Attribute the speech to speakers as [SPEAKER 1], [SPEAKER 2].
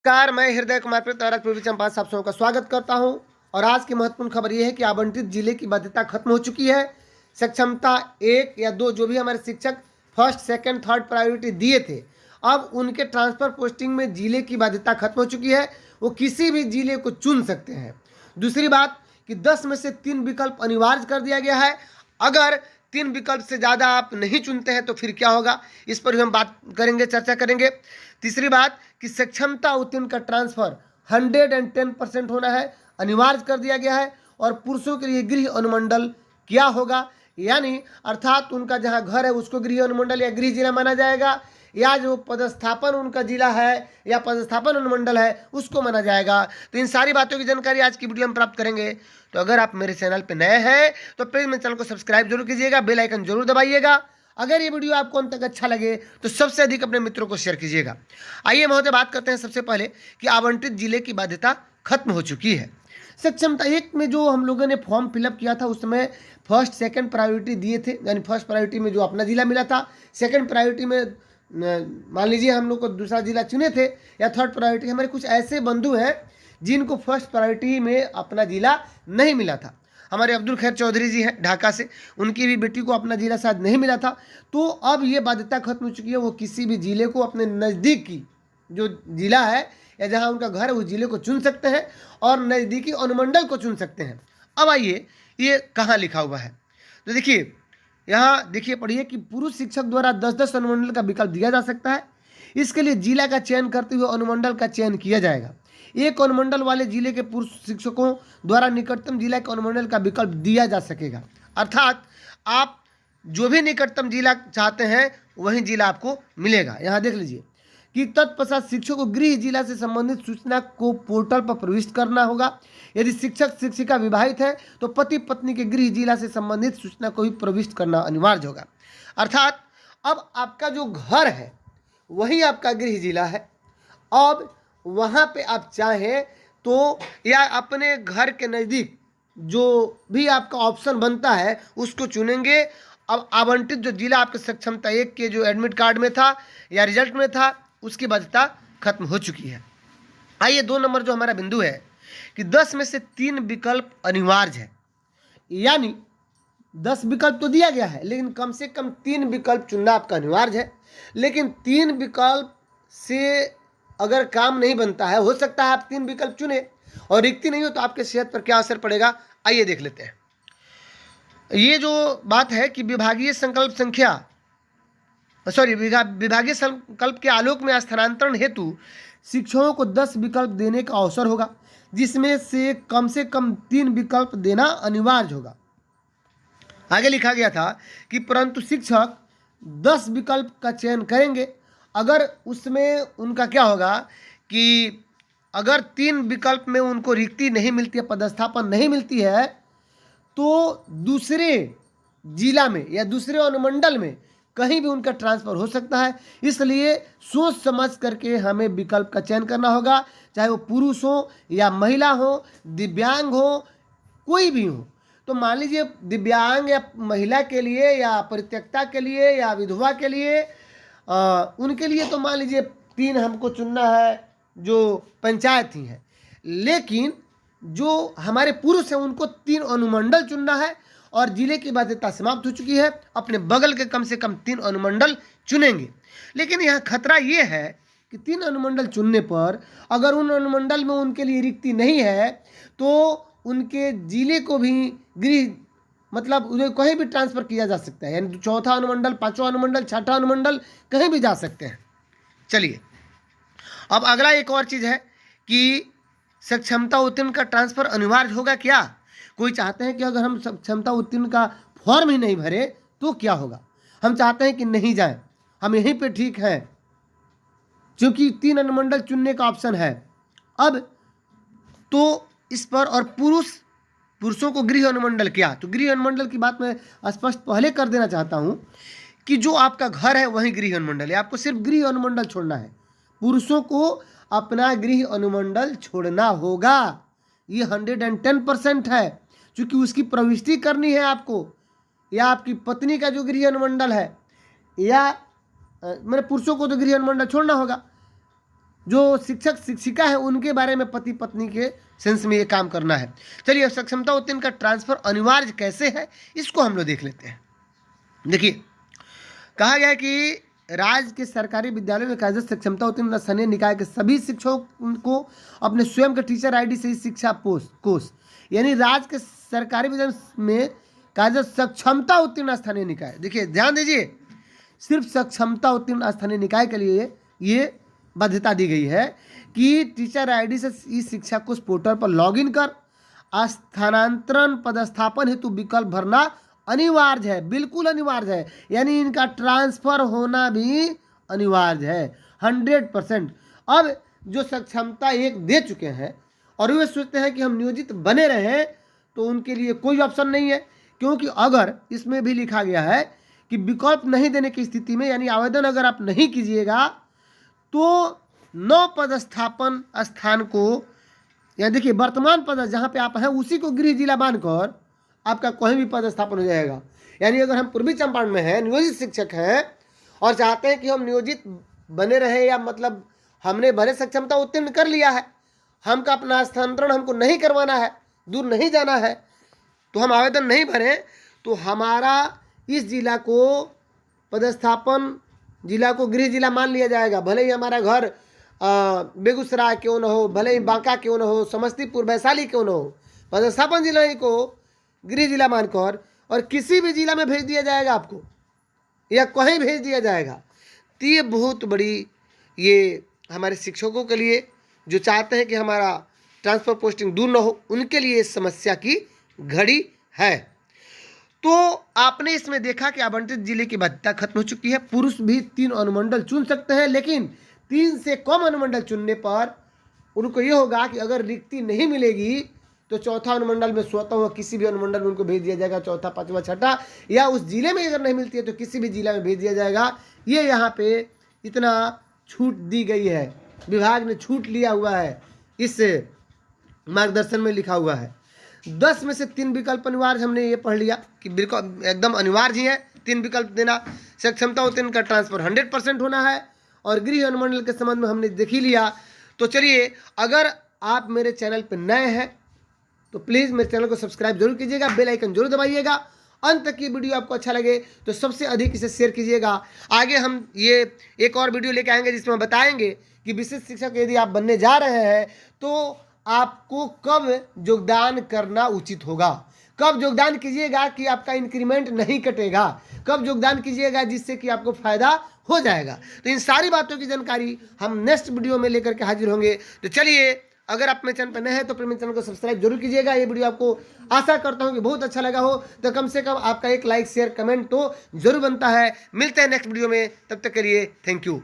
[SPEAKER 1] नमस्कार, मैं हृदय कुमार पूर्वी चंपारण आप सबका स्वागत करता हूं। और आज की महत्वपूर्ण खबर यह है कि आवंटित जिले की बाध्यता खत्म हो चुकी है। सक्षमता 1 या 2 जो भी हमारे शिक्षक फर्स्ट सेकंड थर्ड प्रायोरिटी दिए थे, अब उनके ट्रांसफर पोस्टिंग में जिले की बाध्यता खत्म हो चुकी है। वो किसी भी जिले को चुन सकते हैं। दूसरी बात कि 10 में से 3 विकल्प अनिवार्य कर दिया गया है। अगर 3 विकल्प से ज़्यादा आप नहीं चुनते हैं तो फिर क्या होगा, इस पर भी हम बात करेंगे, चर्चा करेंगे। तीसरी बात कि सक्षमता उत्तीर्ण का ट्रांसफर 110% होना है, अनिवार्य कर दिया गया है। और पुरुषों के लिए गृह अनुमंडल क्या होगा, यानी अर्थात उनका जहां घर है उसको गृह अनुमंडल या गृह जिला माना जाएगा, या जो पदस्थापन उनका जिला है या पदस्थापन अनुमंडल है उसको माना जाएगा। तो इन सारी बातों की जानकारी आज की वीडियो में प्राप्त करेंगे। तो अगर आप मेरे चैनल पर नए हैं तो प्लीज़ मेरे चैनल को सब्सक्राइब जरूर कीजिएगा, बेल आइकन जरूर दबाइएगा। अगर ये वीडियो आपको अंत तक अच्छा लगे तो सबसे अधिक अपने मित्रों को शेयर कीजिएगा। आइए महोदय बात करते हैं सबसे पहले कि आवंटित जिले की बाध्यता खत्म हो चुकी है। सक्षमता 1 में जो हम लोगों ने फॉर्म फिलअप किया था उस समय फर्स्ट सेकंड प्रायोरिटी दिए थे, यानी फर्स्ट प्रायोरिटी में जो अपना जिला मिला था, सेकंड प्रायोरिटी में मान लीजिए हम लोग को दूसरा जिला चुने थे, या थर्ड प्रायोरिटी। हमारे कुछ ऐसे बंधु हैं जिनको फर्स्ट प्रायोरिटी में अपना जिला नहीं मिला था। हमारे अब्दुल खैर चौधरी जी हैं ढाका से, उनकी भी बेटी को अपना जिला शायद नहीं मिला था। तो अब ये बाध्यता खत्म हो चुकी है, वो किसी भी जिले को अपने नज़दीक की जो जिला है या जहां उनका घर है उस जिले को चुन सकते हैं और नज़दीकी अनुमंडल को चुन सकते हैं। अब आइए ये कहाँ लिखा हुआ है, तो देखिए यहाँ देखिए पढ़िए कि पुरुष शिक्षक द्वारा 10-10 अनुमंडल का विकल्प दिया जा सकता है। इसके लिए जिला का चयन करते हुए अनुमंडल का चयन किया जाएगा। एक अनुमंडल वाले जिले के पुरुष शिक्षकों द्वारा निकटतम जिला के अनुमंडल का विकल्प दिया जा सकेगा। अर्थात आप जो भी निकटतम जिला चाहते हैं वही जिला आपको मिलेगा। यहाँ देख लीजिए कि तत्पश्चात शिक्षक को गृह जिला से संबंधित सूचना को पोर्टल पर प्रविष्ट करना होगा। यदि शिक्षक शिक्षिका विवाहित है तो पति पत्नी के गृह जिला से संबंधित सूचना को भी प्रविष्ट करना अनिवार्य होगा। अर्थात अब आपका जो घर है वही आपका गृह जिला है। अब वहाँ पे आप चाहें तो या अपने घर के नज़दीक जो भी आपका ऑप्शन बनता है उसको चुनेंगे। अब आवंटित जो जिला आपके सक्षमता 1 के जो एडमिट कार्ड में था या रिजल्ट में था उसकी बाध्यता खत्म हो चुकी है। आइए 2 नंबर जो हमारा बिंदु है कि 10 में से 3 विकल्प अनिवार्य है, यानी 10 विकल्प तो दिया गया है लेकिन कम से कम 3 विकल्प चुनना आपका अनिवार्य है। लेकिन 3 विकल्प से अगर काम नहीं बनता है, हो सकता है आप 3 विकल्प चुने और रिक्ति नहीं हो तो आपके सेहत पर क्या असर पड़ेगा, आइए देख लेते हैं। ये जो बात है कि विभागीय संकल्प के आलोक में स्थानांतरण हेतु शिक्षकों को 10 विकल्प देने का अवसर होगा, जिसमें से कम 3 विकल्प देना अनिवार्य होगा। आगे लिखा गया था कि परंतु शिक्षक 10 विकल्प का चयन करेंगे। अगर उसमें उनका क्या होगा कि अगर 3 विकल्प में उनको रिक्ति नहीं मिलती है, पदस्थापन नहीं मिलती है, तो दूसरे जिला में या दूसरे अनुमंडल में कहीं भी उनका ट्रांसफ़र हो सकता है। इसलिए सोच समझ करके हमें विकल्प का चयन करना होगा, चाहे वो पुरुष हो या महिला हो, दिव्यांग हो, कोई भी हो। तो मान लीजिए दिव्यांग या महिला के लिए या परित्यक्ता के लिए या विधवा के लिए उनके लिए तो मान लीजिए 3 हमको चुनना है जो पंचायत ही है। लेकिन जो हमारे पुरुष हैं उनको 3 अनुमंडल चुनना है और जिले की बाध्यता समाप्त हो चुकी है। अपने बगल के कम से कम 3 अनुमंडल चुनेंगे। लेकिन यहाँ खतरा ये है कि 3 अनुमंडल चुनने पर अगर उन अनुमंडल में उनके लिए रिक्ति नहीं है तो उनके जिले को भी गृह मतलब उन्हें कहीं भी ट्रांसफ़र किया जा सकता है, यानी 4था अनुमंडल, 5वां अनुमंडल, 6ठा अनुमंडल कहीं भी जा सकते हैं। चलिए अब अगला एक और चीज़ है कि सक्षमता उत्तीर्ण का ट्रांसफ़र अनिवार्य होगा क्या। कोई चाहते हैं कि अगर हम सक्षमता उत्तीर्ण का फॉर्म ही नहीं भरे तो क्या होगा, हम चाहते हैं कि नहीं जाएं, हम यहीं पे ठीक हैं, क्योंकि 3 अनुमंडल चुनने का ऑप्शन है। अब तो इस पर और पुरुषों को गृह अनुमंडल क्या, तो गृह अनुमंडल की बात मैं स्पष्ट पहले कर देना चाहता हूं कि जो आपका घर है वही गृह अनुमंडल है। आपको सिर्फ गृह अनुमंडल छोड़ना है, पुरुषों को अपना गृह अनुमंडल छोड़ना होगा। ये 110% है, क्योंकि उसकी प्रविष्टि करनी है आपको, या आपकी पत्नी का जो गृह अनुमंडल है, या मेरे पुरुषों को तो गृह अनुमंडल छोड़ना होगा। जो शिक्षक शिक्षिका है उनके बारे में पति पत्नी के सेंस में ये काम करना है। चलिए अब सक्षमता उत्तीर्ण का ट्रांसफर अनिवार्य कैसे है इसको हम लोग देख लेते हैं। देखिए कहा गया है कि राज्य के सरकारी विद्यालयों में कार्यरत सक्षमता उत्तीर्ण स्थानीय निकाय के सभी शिक्षकों को अपने स्वयं के टीचर आईडी से ही शिक्षा कोष यानी राज्य के सरकारी विद्यालय में कार्यरत सक्षमता उत्तीर्ण स्थानीय निकाय, देखिए ध्यान दीजिए, सिर्फ सक्षमता उत्तीर्ण स्थानीय निकाय के लिए ये बाध्यता दी गई है कि टीचर आईडी से ई शिक्षा कोष पोर्टल पर लॉगिन कर स्थानांतरण पदस्थापन हेतु विकल्प भरना अनिवार्य है, बिल्कुल अनिवार्य है, यानी इनका ट्रांसफर होना भी अनिवार्य है 100%। अब जो सक्षमता 1 दे चुके हैं और वे सोचते हैं कि हम नियोजित बने रहें तो उनके लिए कोई ऑप्शन नहीं है, क्योंकि अगर इसमें भी लिखा गया है कि विकल्प नहीं देने की स्थिति में यानी आवेदन अगर आप नहीं कीजिएगा तो 9 पदस्थापन स्थान को, या देखिए वर्तमान पद जहाँ पे आप हैं उसी को गृह जिला मानकर आपका कहीं भी पदस्थापन हो जाएगा। यानी अगर हम पूर्वी चंपारण में हैं, नियोजित शिक्षक हैं और चाहते हैं कि हम नियोजित बने रहे, या मतलब हमने भले सक्षमता उत्तीर्ण कर लिया है, हमका अपना स्थानांतरण हमको नहीं करवाना है, दूर नहीं जाना है, तो हम आवेदन नहीं भरें तो हमारा इस जिला को पदस्थापन जिला को गृह जिला मान लिया जाएगा। भले ही हमारा घर बेगूसराय क्यों न हो, भले ही बांका क्यों न हो, समस्तीपुर वैशाली क्यों न हो, पदस्थापन जिला ही को गृह जिला मानकर और किसी भी जिला में भेज दिया जाएगा आपको, या कहीं भेज दिया जाएगा। तो ये बहुत बड़ी ये हमारे शिक्षकों के लिए जो चाहते हैं कि हमारा ट्रांसफ़र पोस्टिंग दूर न हो, उनके लिए इस समस्या की घड़ी है। तो आपने इसमें देखा कि आवंटित जिले की बाध्यता खत्म हो चुकी है। पुरुष भी 3 अनुमंडल चुन सकते हैं, लेकिन 3 से कम अनुमंडल चुनने पर उनको ये होगा कि अगर रिक्ति नहीं मिलेगी तो चौथा अनुमंडल में स्वतः हुआ किसी भी अनुमंडल में उनको भेज दिया जाएगा, चौथा, पांचवा, छठा, या उस जिले में अगर नहीं मिलती है तो किसी भी जिला में भेज दिया जाएगा। ये यहाँ पे इतना छूट दी गई है, विभाग ने छूट लिया हुआ है, इस मार्गदर्शन में लिखा हुआ है। 10 में से 3 विकल्प अनिवार्य, हमने ये पढ़ लिया कि विकल्प एकदम अनिवार्य ही है 3 विकल्प देना। सक्षमता उत्तीर्ण का ट्रांसफर 100% होना है और गृह अनुमंडल के संबंध में हमने देख ही लिया। तो चलिए, अगर आप मेरे चैनल पर नए हैं तो प्लीज़ मेरे चैनल को सब्सक्राइब जरूर कीजिएगा, बेल आइकन जरूर दबाइएगा। अंत तक की वीडियो आपको अच्छा लगे तो सबसे अधिक इसे शेयर कीजिएगा। आगे हम ये एक और वीडियो लेके आएंगे जिसमें बताएंगे कि विशिष्ट शिक्षक यदि आप बनने जा रहे हैं तो आपको कब योगदान करना उचित होगा, कब योगदान कीजिएगा कि आपका इंक्रीमेंट नहीं कटेगा, कब योगदान कीजिएगा जिससे कि आपको फायदा हो जाएगा। तो इन सारी बातों की जानकारी हम नेक्स्ट वीडियो में लेकर के हाजिर होंगे। तो चलिए, अगर आप मेरे चैनल पर नए हैं तो फिर मेरे चैनल को सब्सक्राइब जरूर कीजिएगा। ये वीडियो आपको आशा करता हूँ कि बहुत अच्छा लगा हो, तो कम से कम आपका एक लाइक शेयर कमेंट तो जरूर बनता है। मिलते हैं नेक्स्ट वीडियो में, तब तक के लिए थैंक यू।